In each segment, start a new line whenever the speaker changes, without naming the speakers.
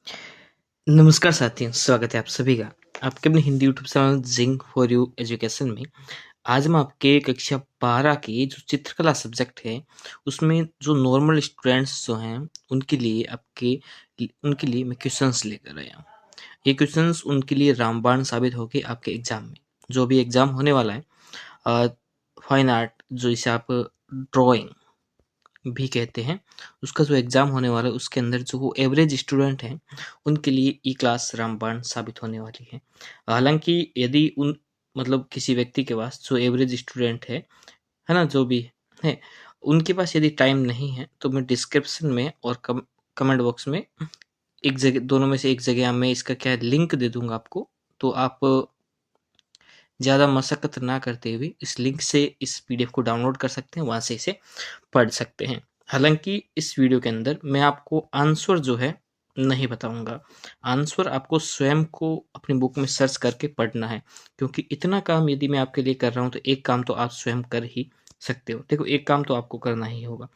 नमस्कार साथियों, स्वागत है आप सभी का आपके अपने Hindi YouTube channel zinc for you education में। आज हम आपके कक्षा 12 की जो चित्रकला सब्जेक्ट है उसमें जो नॉर्मल स्टूडेंट्स जो हैं उनके लिए मैं क्वेश्चंस लेकर आया हूँ। ये क्वेश्चंस उनके लिए रामबाण साबित होगी आपके एग्जाम में, जो भी एग्जाम होने वाला है। फाइन आर्ट जो इसे आप ड्राइंग भी कहते हैं, उसका जो एग्ज़ाम होने वाला है उसके अंदर जो वो एवरेज स्टूडेंट हैं उनके लिए ई क्लास रामबाण साबित होने वाली है। हालांकि यदि उन मतलब किसी व्यक्ति के पास जो एवरेज स्टूडेंट है ना, जो भी है उनके पास यदि टाइम नहीं है तो मैं डिस्क्रिप्शन में और कमेंट बॉक्स में एक जगह, दोनों में से एक जगह मैं इसका क्या लिंक दे दूंगा आपको। तो आप ज़्यादा मशक्कत ना करते हुए इस लिंक से इस पीडीएफ को डाउनलोड कर सकते हैं, वहाँ से इसे पढ़ सकते हैं। हालांकि इस वीडियो के अंदर मैं आपको आंसर जो है नहीं बताऊंगा। आंसर आपको स्वयं को अपनी बुक में सर्च करके पढ़ना है, क्योंकि इतना काम यदि मैं आपके लिए कर रहा हूँ तो एक काम तो आप स्वयं कर ही सकते हो। देखो, एक काम तो आपको करना ही होगा,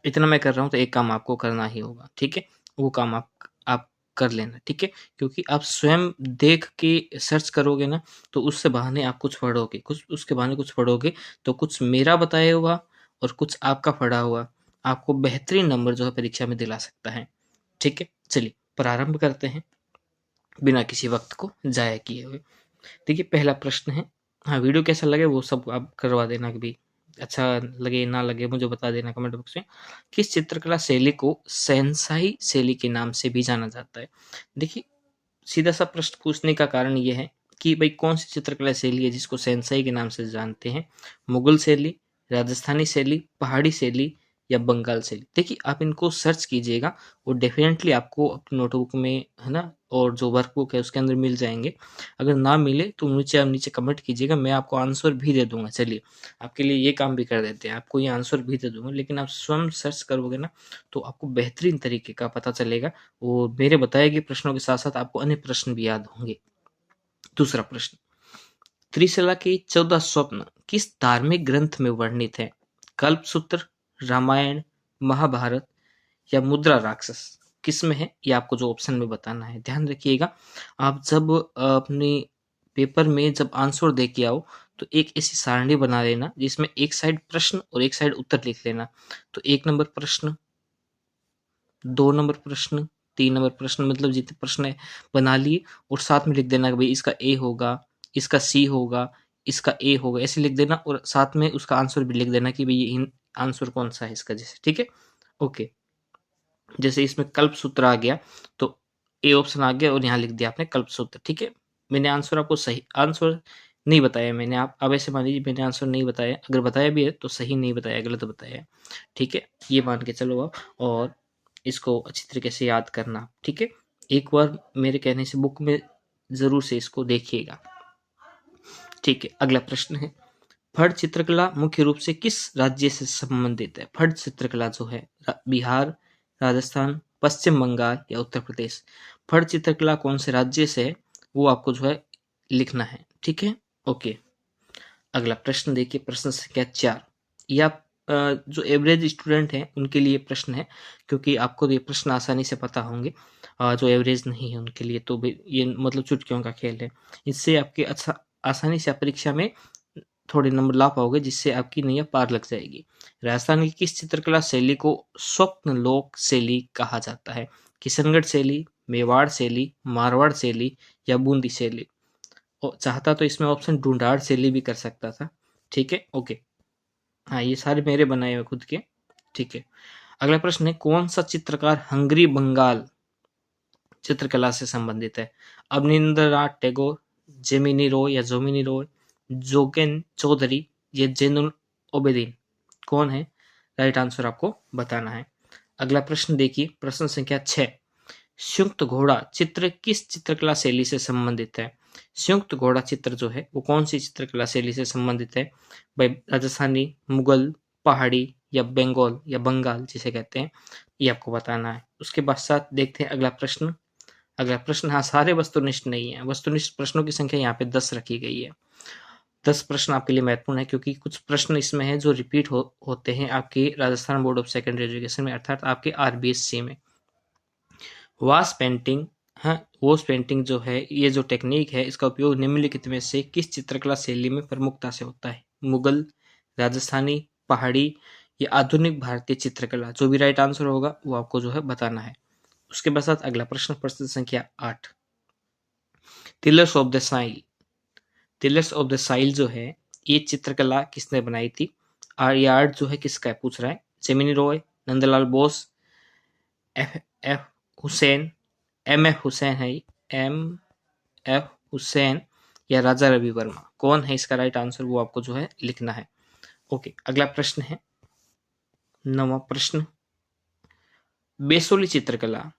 इतना मैं कर रहा हूँ तो एक काम आपको करना ही होगा, ठीक है। वो काम आप कर लेना, ठीक है। क्योंकि आप स्वयं देख के सर्च करोगे ना, तो उससे बहाने आप कुछ पढ़ोगे, कुछ उसके बहाने कुछ पढ़ोगे, तो कुछ मेरा बताया हुआ और कुछ आपका पढ़ा हुआ आपको बेहतरीन नंबर जो है परीक्षा में दिला सकता है, ठीक है। चलिए प्रारंभ करते हैं बिना किसी वक्त को जाया किए हुए। देखिए, पहला प्रश्न है। हाँ, वीडियो कैसा लगे वो सब आप करवा देना, कभी अच्छा लगे ना लगे मुझे बता देना कमेंट बॉक्स में। किस चित्रकला शैली को शहनशाही शैली के नाम से भी जाना जाता है? देखिए, सीधा सा प्रश्न पूछने का कारण ये है कि भाई कौन सी चित्रकला शैली है जिसको शहनशाही के नाम से जानते हैं? मुगल शैली, राजस्थानी शैली, पहाड़ी शैली या बंगाल शैली? देखिए, आप इनको सर्च कीजिएगा और डेफिनेटली आपको अपनी नोटबुक में, है ना, और जो वर्कबुक है उसके अंदर मिल जाएंगे। अगर ना मिले तो नीचे कमेंट कीजिएगा, मैं आपको आंसर भी दे दूंगा। चलिए, आपके लिए ये काम भी कर देते हैं, आपको ये आंसर भी दे दूंगा, लेकिन आप स्वयं सर्च करोगे ना तो आपको बेहतरीन तरीके का पता चलेगा और मेरे बताए गए प्रश्नों के साथ साथ आपको अन्य प्रश्न भी याद होंगे। दूसरा प्रश्न, त्रिशला के 14 स्वप्न किस धार्मिक ग्रंथ में वर्णित है? कल्पसूत्र, रामायण, महाभारत या मुद्रा राक्षस? किस में है ये आपको जो ऑप्शन में बताना है। ध्यान रखिएगा, आप जब अपने पेपर में जब आंसर दे के आओ तो एक ऐसी सारणी बना लेना जिसमें एक साइड प्रश्न और एक साइड उत्तर लिख लेना। तो 1 नंबर प्रश्न, 2 नंबर प्रश्न, 3 नंबर प्रश्न, मतलब जितने प्रश्न है बना लिए और साथ में लिख देना कि भाई इसका ए होगा, इसका सी होगा, इसका ए होगा, ऐसे लिख देना और साथ में उसका आंसर भी लिख देना कि भाई ये आंसर कौन सा है इसका, जैसे, ठीक है। ओके, जैसे इसमें कल्प सूत्र आ गया तो ए ऑप्शन आ गया और यहाँ लिख दिया आपने कल्प सूत्र, ठीक है। मैंने आंसर आपको सही आंसर नहीं बताया मैंने, आप अब ऐसे मान लीजिए मैंने आंसर नहीं बताया, अगर बताया भी है तो सही नहीं बताया, गलत बताया है, ठीक है। ये मान के चलो आप, और इसको अच्छी तरीके से याद करना, ठीक है। एक बार मेरे कहने से बुक में जरूर से इसको देखिएगा, ठीक है। अगला प्रश्न है, फड़ चित्रकला मुख्य रूप से किस राज्य से संबंधित है? फड़ चित्रकला जो है बिहार, राजस्थान, पश्चिम बंगाल या उत्तर प्रदेश? फड़ चित्रकला कौन से राज्य से है वो आपको जो है लिखना है, ठीक है। ओके, अगला प्रश्न देखिए, प्रश्न संख्या 4। या जो एवरेज स्टूडेंट हैं उनके लिए प्रश्न है, क्योंकि आपको ये प्रश्न आसानी से पता होंगे। जो एवरेज नहीं है उनके लिए तो ये मतलब चुटकियों का खेल है। इससे आपके अच्छा आसानी से आप परीक्षा में थोड़े नंबर ला पाओगे, जिससे आपकी नैया पार लग जाएगी। राजस्थान की किस चित्रकला शैली को स्वप्न लोक शैली कहा जाता है? किशनगढ़ शैली, मेवाड़ शैली, मारवाड़ शैली या बूंदी शैली? चाहता तो इसमें ऑप्शन ढूंढाड़ शैली भी कर सकता था, ठीक है। ओके, हाँ, ये सारे मेरे बनाए हुए खुद के, ठीक है। अगला प्रश्न है, कौन सा चित्रकार हंगरी बंगाल चित्रकला से संबंधित है? अवनींद्रनाथ टैगोर, जेमिनी रॉय या जोमिनी रॉय, जोगेन चौधरी या जैनुल ओबेदीन? कौन है? राइट आंसर आपको बताना है। अगला प्रश्न देखिए, प्रश्न संख्या 6। संयुक्त घोड़ा चित्र किस चित्रकला शैली से संबंधित है? संयुक्त घोड़ा चित्र जो है वो कौन सी चित्रकला शैली से संबंधित है? भाई राजस्थानी, मुगल, पहाड़ी या बंगाल या बंगाल जिसे कहते हैं, ये आपको बताना है। उसके पश्चात देखते हैं अगला प्रश्न। अगला प्रश्न, हाँ, सारे वस्तुनिष्ठ नहीं है, वस्तुनिष्ठ प्रश्नों की संख्या यहाँ पे 10 रखी गई है। 10 प्रश्न आपके लिए महत्वपूर्ण है, क्योंकि कुछ प्रश्न इसमें है जो रिपीट होते हैं आपके Rajasthan board of secondary education में, अर्थात आपके आरबीएससी में। वास पेंटिंग, हाँ, वॉस पेंटिंग जो है, ये जो टेक्निक है, इसका उपयोग निम्नलिखित में से किस चित्रकला शैली में प्रमुखता से होता है? मुगल, राजस्थानी, पहाड़ी या आधुनिक भारतीय चित्रकला? जो भी राइट आंसर होगा वो आपको जो है बताना है। उसके पश्चात अगला प्रश्न, प्रश्न संख्या 8, tillers of the soil. Tillers of the soil जो है, ये चित्रकला किसने बनाई थी? ये आर्ट जो है किसका है पूछ रहा है? Jamini Roy, Nandalal Bose, F F Husain, M F Husain है, एम एफ हुसैन या राजा रवि वर्मा? कौन है इसका राइट आंसर, वो आपको जो है लिखना है। ओके, अगला प्रश्न है 9वां प्रश्न, बेसोली चित्रकला।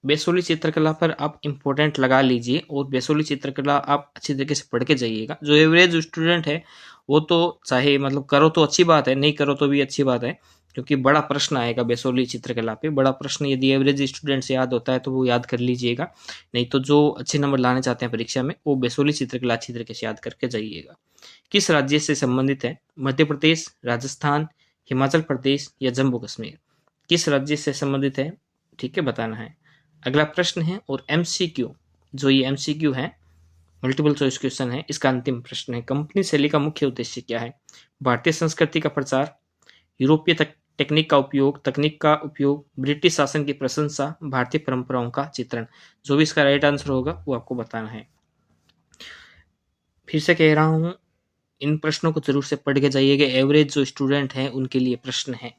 बेसोली चित्रकला पर आप इंपॉर्टेंट लगा लीजिए और बेसोली चित्रकला आप अच्छी तरीके से पढ़ के जाइएगा। जो एवरेज स्टूडेंट है वो तो चाहे मतलब करो तो अच्छी बात है, नहीं करो तो भी अच्छी बात है, क्योंकि बड़ा प्रश्न आएगा बेसोली चित्रकला पे। बड़ा प्रश्न यदि एवरेज स्टूडेंट से याद होता है तो वो याद कर लीजिएगा, नहीं तो जो अच्छे नंबर लाने चाहते हैं परीक्षा में वो बेसोली चित्रकला अच्छी तरीके से याद करके जाइएगा। किस राज्य से संबंधित है? मध्य प्रदेश, राजस्थान, हिमाचल प्रदेश या जम्मू कश्मीर? किस राज्य से संबंधित है? ठीक है, बताना है। अगला प्रश्न है और एमसीक्यू, जो ये एमसीक्यू है, मल्टीपल चॉइस क्वेश्चन है, इसका अंतिम प्रश्न है। कंपनी शैली का मुख्य उद्देश्य क्या है? भारतीय संस्कृति का प्रचार, यूरोपीय तकनीक का उपयोग, ब्रिटिश शासन की प्रशंसा, भारतीय परंपराओं का चित्रण? जो भी इसका राइट आंसर होगा वो आपको बताना है। फिर से कह रहा हूं, इन प्रश्नों को जरूर से पढ़ के जाइएगा, एवरेज जो स्टूडेंट हैं उनके लिए प्रश्न है।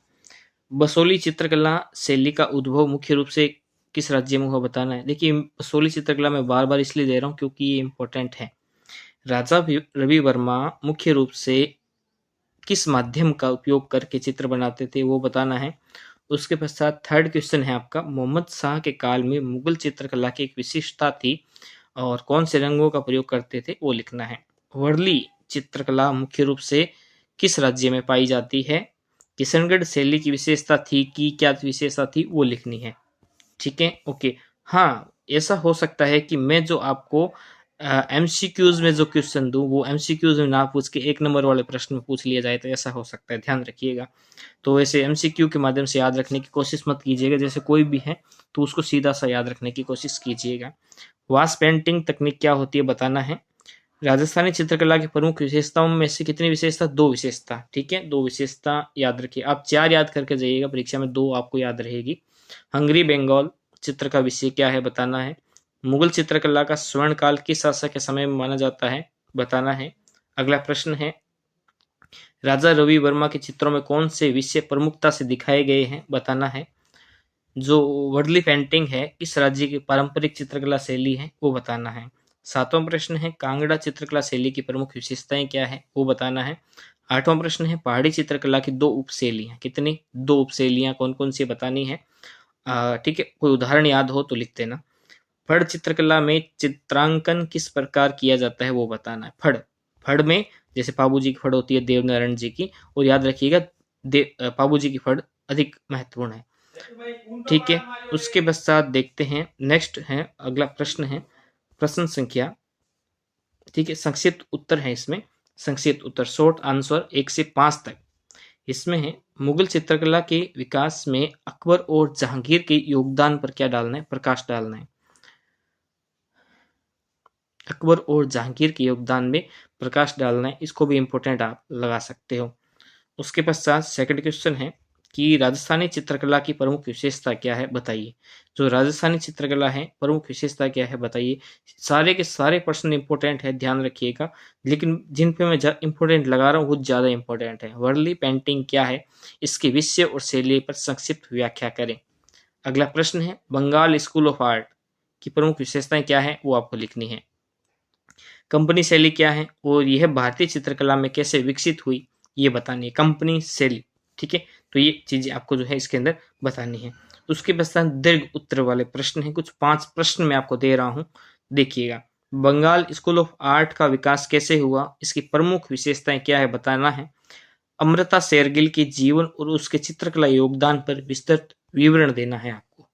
बसोली चित्रकला शैली का उद्भव मुख्य रूप से किस राज्य में हुआ, बताना है। देखिए, बसोली चित्रकला मैं बार बार इसलिए दे रहा हूँ क्योंकि ये इंपॉर्टेंट है। राजा रवि वर्मा मुख्य रूप से किस माध्यम का उपयोग करके चित्र बनाते थे, वो बताना है। उसके पश्चात थर्ड क्वेश्चन है आपका, मोहम्मद शाह के काल में मुगल चित्रकला की एक विशिष्टता थी और कौन से रंगों का प्रयोग करते थे, वो लिखना है। वर्ली चित्रकला मुख्य रूप से किस राज्य में पाई जाती है? किशनगढ़ शैली की विशेषता थी कि क्या विशेषता थी, वो लिखनी है। ठीक है, ओके। हाँ, ऐसा हो सकता है कि मैं जो आपको एमसीक्यूज में जो क्वेश्चन दूं वो एमसीक्यूज में ना पूछ के 1 नंबर वाले प्रश्न में पूछ लिया जाए, तो ऐसा हो सकता है, ध्यान रखिएगा। तो ऐसे एमसीक्यू के माध्यम से याद रखने की कोशिश मत कीजिएगा, जैसे कोई भी है तो उसको सीधा सा याद रखने की कोशिश कीजिएगा। वास पेंटिंग तकनीक क्या होती है, बताना है। राजस्थानी चित्रकला की प्रमुख विशेषताओं में से कितनी विशेषता? 2 विशेषता। ठीक है, 2 विशेषता याद रखिए। आप 4 याद करके जाइएगा, परीक्षा में 2 आपको याद रहेगी। हंगरी बंगाल चित्र का विषय क्या है, बताना है। मुगल चित्रकला का स्वर्ण काल किस शासक के समय में माना जाता है, बताना है। अगला प्रश्न है, राजा रवि वर्मा के चित्रों में कौन से विषय प्रमुखता से दिखाए गए हैं, बताना है। जो वर्ली पेंटिंग है किस राज्य की पारंपरिक चित्रकला शैली है, वो बताना है। 7वां प्रश्न है, कांगड़ा चित्रकला शैली की प्रमुख विशेषताएं क्या है, वो बताना है। 8वां प्रश्न है, पहाड़ी चित्रकला की 2 उपशैलियां, कितनी? 2 उपशैलियां कौन कौन सी बतानी है। ठीक है, कोई उदाहरण याद हो तो लिख देना। फड़ चित्रकला में चित्रांकन किस प्रकार किया जाता है, वो बताना है। फड़ में जैसे पाबू जी की फड़ होती है, देवनारायण जी की, और याद रखिएगा पाबू जी की फड़ अधिक महत्वपूर्ण है। ठीक है, उसके पश्चात देखते हैं, नेक्स्ट है अगला प्रश्न है प्रश्न संख्या, ठीक है, संक्षिप्त उत्तर है इसमें, संक्षिप्त उत्तर, शॉर्ट आंसर 1 से 5 तक। इसमें है, मुगल चित्रकला के विकास में अकबर और जहांगीर के योगदान पर क्या डालना है, प्रकाश डालना है। अकबर और जहांगीर के योगदान में प्रकाश डालना है, इसको भी इंपॉर्टेंट आप लगा सकते हो। उसके पश्चात सेकंड क्वेश्चन है कि राजस्थानी चित्रकला की प्रमुख विशेषता क्या है, बताइए। जो राजस्थानी चित्रकला है प्रमुख विशेषता क्या है, बताइए। सारे के सारे प्रश्न इंपॉर्टेंट है, ध्यान रखिएगा, लेकिन जिन पे मैं इंपॉर्टेंट लगा रहा हूँ वो ज्यादा इंपॉर्टेंट है। वर्ली पेंटिंग क्या है, इसके विषय और शैली पर संक्षिप्त व्याख्या करें। अगला प्रश्न है, बंगाल स्कूल ऑफ आर्ट की प्रमुख विशेषताएं क्या है, वो आपको लिखनी है। कंपनी शैली क्या है और यह भारतीय चित्रकला में कैसे विकसित हुई, ये बतानी है, कंपनी शैली। ठीक है, तो ये चीजें आपको जो है इसके अंदर बतानी है। उसके पश्चात दीर्घ उत्तर वाले प्रश्न है, कुछ 5 प्रश्न मैं आपको दे रहा हूं, देखिएगा। बंगाल स्कूल ऑफ आर्ट का विकास कैसे हुआ, इसकी प्रमुख विशेषताएं क्या है, बताना है। अमृता शेरगिल के जीवन और उसके चित्रकला योगदान पर विस्तृत विवरण देना है आपको।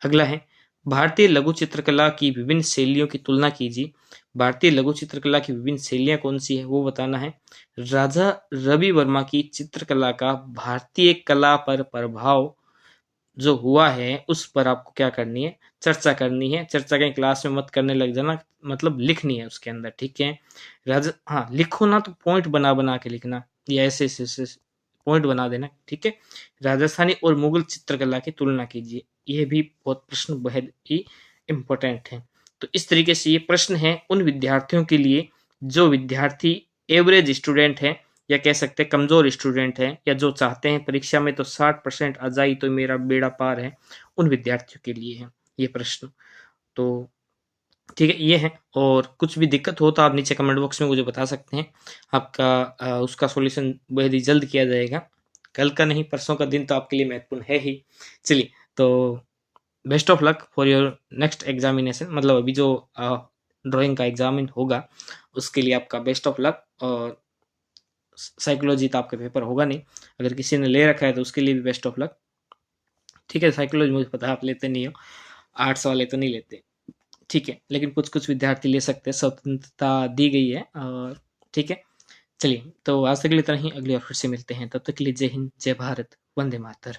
अगला है, भारतीय लघु चित्रकला की विभिन्न शैलियों की तुलना कीजिए। भारतीय लघु चित्रकला की विभिन्न शैलियां कौन सी है, वो बताना है। राजा रवि वर्मा की चित्रकला का भारतीय कला पर प्रभाव जो हुआ है उस पर आपको क्या करनी है, चर्चा करनी है। चर्चा कहीं क्लास में मत करने लग जाना, मतलब लिखनी है उसके अंदर, ठीक है। हाँ, लिखो ना तो पॉइंट बना बना के लिखना, या ऐसे ऐसे पॉइंट बना देना, ठीक है। राजस्थानी और मुगल चित्रकला की तुलना कीजिए, यह भी बहुत प्रश्न बेहद ही इम्पोर्टेंट है। तो इस तरीके से ये प्रश्न है उन विद्यार्थियों के लिए जो विद्यार्थी एवरेज स्टूडेंट है, या कह सकते हैं कमजोर स्टूडेंट है, या जो चाहते हैं परीक्षा में तो 60% आ जाए तो मेरा बेड़ा पार है, उन विद्यार्थियों के लिए है ये प्रश्न। तो ठीक है, ये है। और कुछ भी दिक्कत हो तो आप नीचे कमेंट बॉक्स में मुझे बता सकते हैं। आपका उसका सॉल्यूशन बेहद ही जल्द किया जाएगा। कल का नहीं, परसों का दिन तो आपके लिए महत्वपूर्ण है ही। चलिए, तो best of luck for your next examination, मतलब अभी जो ड्राइंग का एग्जामिन होगा उसके लिए आपका बेस्ट ऑफ लक। और साइकोलॉजी तो आपका पेपर होगा नहीं, अगर किसी ने ले रखा है तो उसके लिए भी बेस्ट ऑफ लक। ठीक है, साइकोलॉजी मुझे पता है आप लेते नहीं हो, आर्ट्स वाले तो नहीं लेते, ठीक है, लेकिन कुछ कुछ विद्यार्थी ले सकते हैं, स्वतंत्रता दी गई है। और ठीक है, चलिए, तो आज तक के लिए इतना ही। अगली बार फिर से मिलते हैं, तब तक के लिए जय हिंद, जय भारत, वंदे मातर।